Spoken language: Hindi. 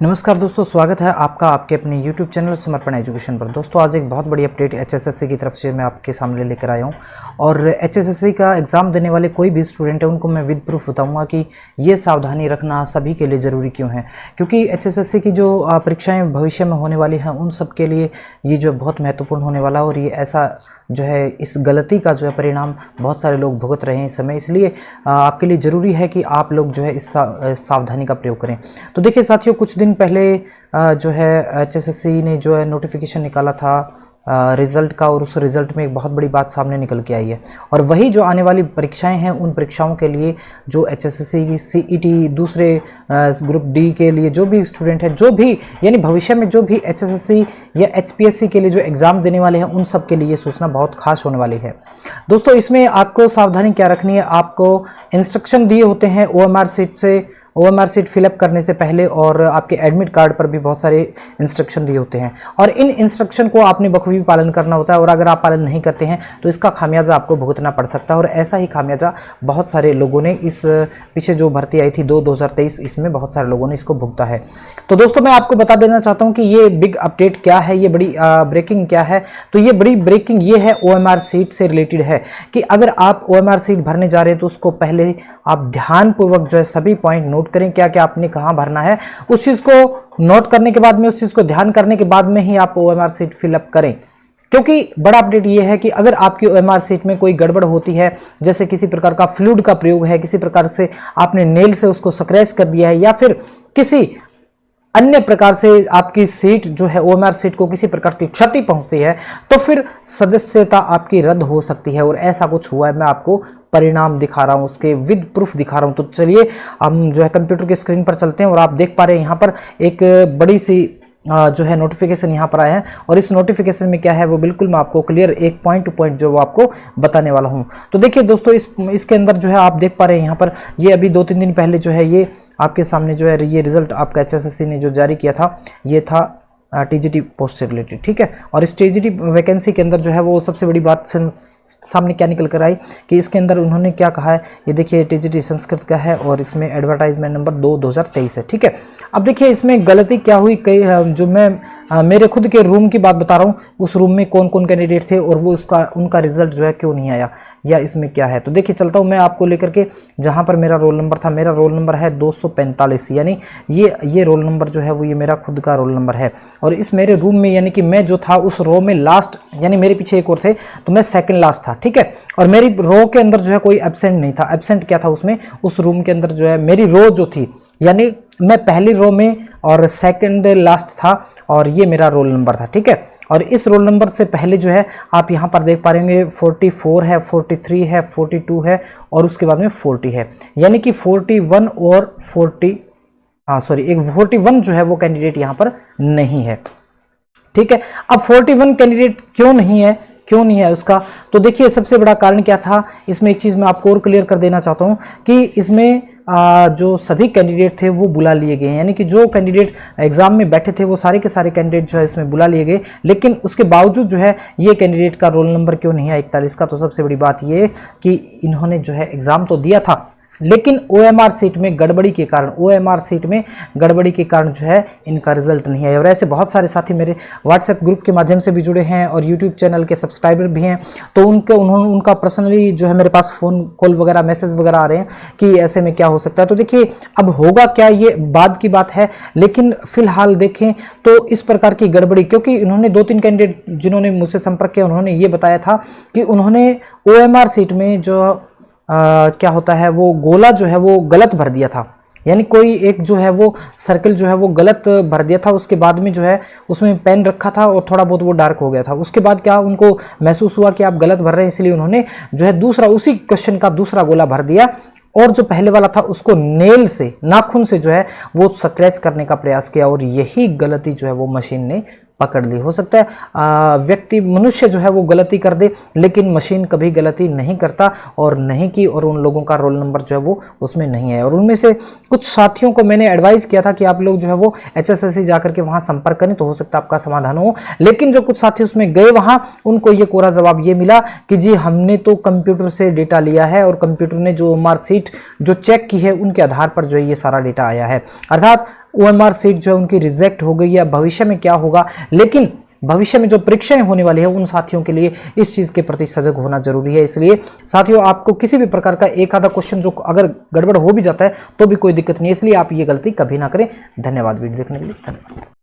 नमस्कार दोस्तों, स्वागत है आपका आपके अपने YouTube चैनल समर्पण एजुकेशन पर। दोस्तों आज एक बहुत बड़ी अपडेट HSSC की तरफ से मैं आपके सामने लेकर आया हूँ और HSSC का एग्ज़ाम देने वाले कोई भी स्टूडेंट है उनको मैं विद प्रूफ बताऊंगा कि ये सावधानी रखना सभी के लिए ज़रूरी क्यों है। क्योंकि HSSC की जो परीक्षाएँ भविष्य में होने वाली हैं उन सब के लिए ये जो बहुत महत्वपूर्ण होने वाला है और ये ऐसा जो है इस गलती का जो है परिणाम बहुत सारे लोग भुगत रहे हैं इस समय। इसलिए आपके लिए ज़रूरी है कि आप लोग जो है इस सावधानी का प्रयोग करें। तो देखिए साथियों, कुछ दिन पहले जो है HSSC ने जो है नोटिफिकेशन निकाला था रिज़ल्ट का और उस रिज़ल्ट में एक बहुत बड़ी बात सामने निकल के आई है। और वही जो आने वाली परीक्षाएं हैं उन परीक्षाओं के लिए जो HSSC की CET दूसरे ग्रुप डी के लिए जो भी स्टूडेंट है, जो भी यानी भविष्य में जो भी HSSC या HPSC के लिए जो एग्ज़ाम देने वाले हैं उन सब के लिए ये सूचना बहुत खास होने वाली है। दोस्तों इसमें आपको सावधानी क्या रखनी है, आपको इंस्ट्रक्शन दिए होते हैं OMR सीट फिलअप करने से पहले और आपके एडमिट कार्ड पर भी बहुत सारे इंस्ट्रक्शन दिए होते हैं और इन इंस्ट्रक्शन को आपने बखूबी पालन करना होता है। और अगर आप पालन नहीं करते हैं तो इसका खामियाजा आपको भुगतना पड़ सकता है और ऐसा ही खामियाजा बहुत सारे लोगों ने इस पीछे जो भर्ती आई थी 2023 इसमें बहुत सारे लोगों ने इसको भुगता है। तो दोस्तों मैं आपको बता देना चाहता हूँ कि ये बिग अपडेट क्या है, ये बड़ी ब्रेकिंग क्या है। तो ये बड़ी ब्रेकिंग ये है OMR सीट से रिलेटेड है कि अगर आप OMR सीट भरने जा रहे हैं तो उसको पहले आप ध्यानपूर्वक जो है सभी पॉइंट नोट करें, क्या क्या आपने कहां भरना है। उस चीज को नोट करने के बाद में, उस चीज को ध्यान करने के बाद में ही आप OMR सीट फिलअप करें। क्योंकि बड़ा अपडेट ये है कि अगर आपकी OMR सीट में कोई गड़बड़ होती है, जैसे किसी प्रकार का फ्लूइड का प्रयोग है, किसी प्रकार से आपने नेल से उसको स्क्रैच कर दिया है या फिर किसी अन्य प्रकार से आपकी सीट जो है OMR सीट को किसी प्रकार की क्षति पहुंचती है तो फिर सदस्यता आपकी रद्द हो सकती है। और ऐसा कुछ हुआ है, मैं आपको परिणाम दिखा रहा हूं, उसके विद प्रूफ दिखा रहा हूं। तो चलिए हम जो है कंप्यूटर की स्क्रीन पर चलते हैं और आप देख पा रहे हैं यहाँ पर एक बड़ी सी जो है नोटिफिकेशन यहाँ पर आया है और इस नोटिफिकेशन में क्या है वो बिल्कुल मैं आपको क्लियर एक पॉइंट टू पॉइंट जो वो आपको बताने वाला हूँ। तो देखिए दोस्तों इसके अंदर जो है आप देख पा रहे हैं यहाँ पर ये अभी 2-3 दिन पहले जो है ये आपके सामने जो है ये रिजल्ट आपका HSSC ने जो जारी किया था ये था TGT पोस्ट से रिलेटेड, ठीक है। और इस TGT वैकेंसी के अंदर जो है वो सबसे बड़ी बात सामने क्या निकल कर आई कि इसके अंदर उन्होंने क्या कहा है, ये देखिए TGT संस्कृत का है और इसमें एडवर्टाइजमेंट नंबर 2023 है, ठीक है। अब देखिए इसमें गलती क्या हुई, कई जो मैं मेरे खुद के रूम की बात बता रहा हूँ, उस रूम में कौन कौन कैंडिडेट थे और वो उनका रिजल्ट जो है क्यों नहीं आया या इसमें क्या है। तो देखिए चलता हूँ मैं आपको लेकर के जहाँ पर मेरा रोल नंबर था। मेरा रोल नंबर है 245, यानी ये रोल नंबर जो है वो ये मेरा खुद का रोल नंबर है। और इस मेरे रूम में यानी कि मैं जो था उस रो में लास्ट, यानी मेरे पीछे एक और थे तो मैं सेकंड लास्ट था, ठीक है। और मेरी रो के अंदर जो है कोई एब्सेंट नहीं था। एब्सेंट क्या था उसमें, उस रूम के अंदर जो है मेरी रो जो थी, यानी मैं पहली रो में और सेकंड लास्ट था और ये मेरा रोल नंबर था, ठीक है। और इस रोल नंबर से पहले जो है आप यहाँ पर देख पा रहे होंगे 44 है, 43 है, 42 है और उसके बाद में 40 है, यानी कि 41 और 41 जो है वो कैंडिडेट यहाँ पर नहीं है, ठीक है। अब 41 कैंडिडेट क्यों नहीं है उसका, तो देखिए सबसे बड़ा कारण क्या था। इसमें एक चीज़ मैं आपको और क्लियर कर देना चाहता हूँ कि इसमें जो सभी कैंडिडेट थे वो बुला लिए गए हैं, यानी कि जो कैंडिडेट एग्जाम में बैठे थे वो सारे के सारे कैंडिडेट जो है इसमें बुला लिए गए। लेकिन उसके बावजूद जो है ये कैंडिडेट का रोल नंबर क्यों नहीं है 41 का, तो सबसे बड़ी बात ये कि इन्होंने जो है एग्ज़ाम तो दिया था लेकिन OMR सीट में गड़बड़ी के कारण जो है इनका रिजल्ट नहीं है। और ऐसे बहुत सारे साथी मेरे WhatsApp ग्रुप के माध्यम से भी जुड़े हैं और YouTube चैनल के सब्सक्राइबर भी हैं, तो उनका पर्सनली जो है मेरे पास फ़ोन कॉल वगैरह मैसेज वगैरह आ रहे हैं कि ऐसे में क्या हो सकता है। तो देखिए अब होगा क्या ये बाद की बात है, लेकिन फिलहाल देखें तो इस प्रकार की गड़बड़ी, क्योंकि इन्होंने 2-3 कैंडिडेट जिन्होंने मुझसे संपर्क किया उन्होंने ये बताया था कि उन्होंने OMR सीट में जो क्या होता है वो गोला जो है वो गलत भर दिया था, यानी कोई एक जो है वो सर्कल जो है वो गलत भर दिया था। उसके बाद में जो है उसमें पेन रखा था और थोड़ा बहुत वो डार्क हो गया था। उसके बाद क्या उनको महसूस हुआ कि आप गलत भर रहे हैं, इसलिए उन्होंने जो है दूसरा उसी क्वेश्चन का दूसरा गोला भर दिया और जो पहले वाला था उसको नेल से, नाखून से जो है वो स्क्रैच करने का प्रयास किया और यही गलती जो है वो मशीन ने पकड़ ली। हो सकता है मनुष्य जो है वो गलती कर दे लेकिन मशीन कभी गलती नहीं करता और नहीं की, और उन लोगों का रोल नंबर जो है वो उसमें नहीं है। और उनमें से कुछ साथियों को मैंने एडवाइस किया था कि आप लोग जो है वो HSSC जाकर के वहाँ संपर्क करें तो हो सकता है आपका समाधान हो। लेकिन जो कुछ साथी उसमें गए वहाँ उनको ये कोरा जवाब ये मिला कि जी हमने तो कंप्यूटर से डेटा लिया है और कंप्यूटर ने जो मार्कशीट जो चेक की है उनके आधार पर जो है ये सारा डेटा आया है। अर्थात OMR सीट जो है उनकी रिजेक्ट हो गई है, भविष्य में क्या होगा। लेकिन भविष्य में जो परीक्षाएं होने वाली है उन साथियों के लिए इस चीज के प्रति सजग होना जरूरी है। इसलिए साथियों, आपको किसी भी प्रकार का एक आधा क्वेश्चन जो अगर गड़बड़ हो भी जाता है तो भी कोई दिक्कत नहीं है, इसलिए आप ये गलती कभी ना करें। धन्यवाद वीडियो देखने के लिए, धन्यवाद।